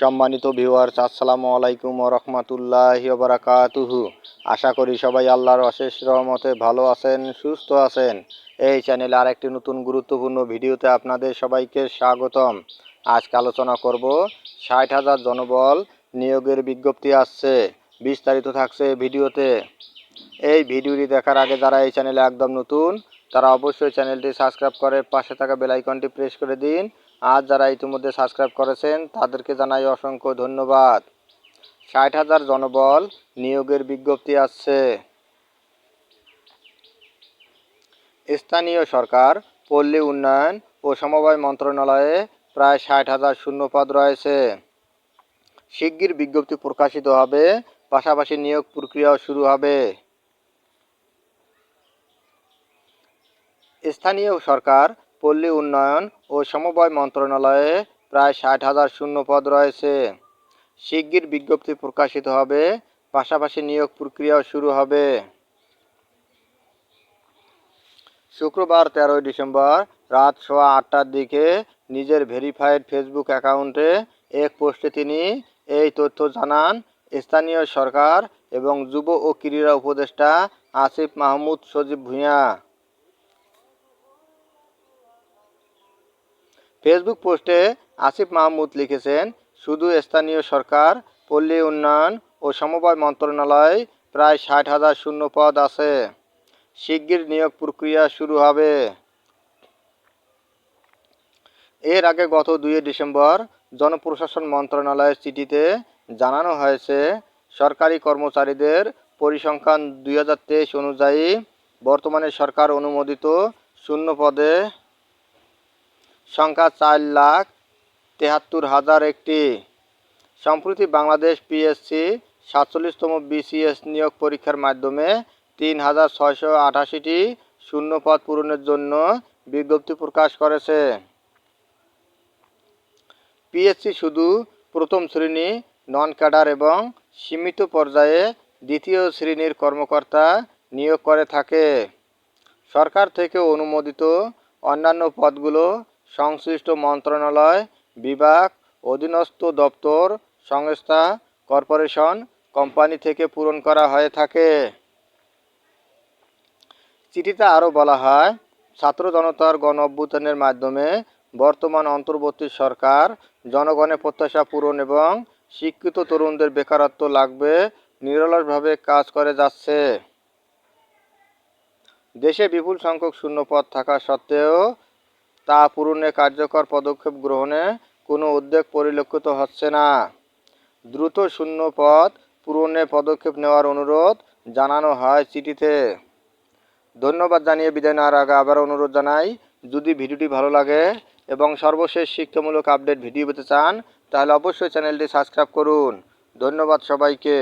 সম্মানিত ভিউয়ার্স, আসসালামু আলাইকুম ওয়া রাহমাতুল্লাহি ওয়া বারাকাতুহু। আশা করি সবাই আল্লাহর অশেষ রহমতে ভালো আছেন, সুস্থ আছেন। এই চ্যানেলে আরেকটি নতুন গুরুত্বপূর্ণ ভিডিওতে আপনাদের সবাইকে স্বাগতম। আজকে আলোচনা করব ৬০,০০০ জনবল নিয়োগের বিজ্ঞপ্তি আসছে। বিস্তারিত থাকছে ভিডিওতে। এই ভিডিওটি দেখার আগে যারা এই চ্যানেলে একদম নতুন তারা অবশ্যই চ্যানেলটি সাবস্ক্রাইব করে পাশে থাকা বেল আইকনটি প্রেস করে দিন। আর যারা ইতিমধ্যে সাবস্ক্রাইব করেছেন তাদেরকে জানাই অসংখ্য ধন্যবাদ। ৬০,০০০ জনবল নিয়োগের বিজ্ঞপ্তি আসছে। স্থানীয় সরকার, পল্লী উন্নয়ন ও সমবায় মন্ত্রণালয়ে প্রায় ৬০,০০০ শূন্যপদ রয়েছে। শিগগির বিজ্ঞপ্তি প্রকাশিত হবে, পাশাপাশি নিয়োগ প্রক্রিয়াও শুরু হবে। স্থানীয় সরকার, পল্লী উন্নয়ন ও সমবায় মন্ত্রণালয়ে প্রায় ৬০,০০০ শূন্যপদ রয়েছে। শিগগির বিজ্ঞপ্তি প্রকাশিত হবে, পাশাপাশি নিয়োগ প্রক্রিয়াও শুরু হবে। শুক্রবার ১৩ ডিসেম্বর রাত ৮:১৮টার দিকে নিজের ভেরিফাইড ফেসবুক অ্যাকাউন্টে এক পোস্টে তিনি এই তথ্য জানান। স্থানীয় সরকার এবং যুব ও ক্রীড়া উপদেষ্টা আসিফ মাহমুদ সজীব ভূঁইয়া। ফেসবুক পোস্টে আসিফ মাহমুদ লিখেছেন, শুধু স্থানীয় সরকার, পল্লী উন্নয়ন ও সমবায় মন্ত্রণালয়ে প্রায় ৬০,০০০ শূন্যপদ আছে। শিগগির নিয়োগ প্রক্রিয়া শুরু হবে। এর আগে গত ২ ডিসেম্বর জনপ্রশাসন মন্ত্রণালয়ের চিঠিতে জানানো হয়েছে, সরকারি কর্মচারীদের পরিসংখ্যান ২০২৩ অনুযায়ী বর্তমানে সরকার অনুমোদিত শূন্যপদে সংখ্যা ৪,৭৩,০০০ সম্প্রতি বাংলাদেশ পিএসসি ৪৭তম বিসিএস নিয়োগ পরীক্ষার মাধ্যমে ৩,৬৮৮টি শূন্যপদ পূরণের জন্য বিজ্ঞপ্তি প্রকাশ করেছে। পিএসসি শুধু প্রথম শ্রেণী, নন ক্যাডার এবং সীমিত পর্যায়ে দ্বিতীয় শ্রেণীর কর্মকর্তা নিয়োগ করে থাকে। সরকার থেকে অনুমোদিত অন্যান্য পদগুলো সংশ্লিষ্ট মন্ত্রণালয়, বিভাগ, অধীনস্থ দপ্তর, সংস্থা, কর্পোরেশন, কোম্পানি থেকে পূরণ করা হয়ে থাকে। চিঠিতে আরও বলা হয়, ছাত্র জনতার গণ অভ্যুত্থানের মাধ্যমে বর্তমান অন্তর্বর্তী সরকার জনগণের প্রত্যাশা পূরণ এবং শিক্ষিত তরুণদের বেকারত্ব লাগবে নিরলসভাবে কাজ করে যাচ্ছে। দেশে বিপুল সংখ্যক শূন্যপদ থাকা সত্ত্বেও তা পূরণে কার্যকর পদক্ষেপ গ্রহণে কোনো উদ্যোগ পরিলক্ষিত হচ্ছে না। দ্রুত শূন্যপদ পূরণে পদক্ষেপ নেওয়ার অনুরোধ জানানো হয় চিঠিতে। ধন্যবাদ জানিয়ে বিদায় নেওয়ার আগে আবার অনুরোধ জানাই, যদি ভিডিওটি ভালো লাগে এবং সর্বশেষ শিক্ষামূলক আপডেট ভিডিও পেতে চান তাহলে অবশ্যই চ্যানেলটি সাবস্ক্রাইব করুন। ধন্যবাদ সবাইকে।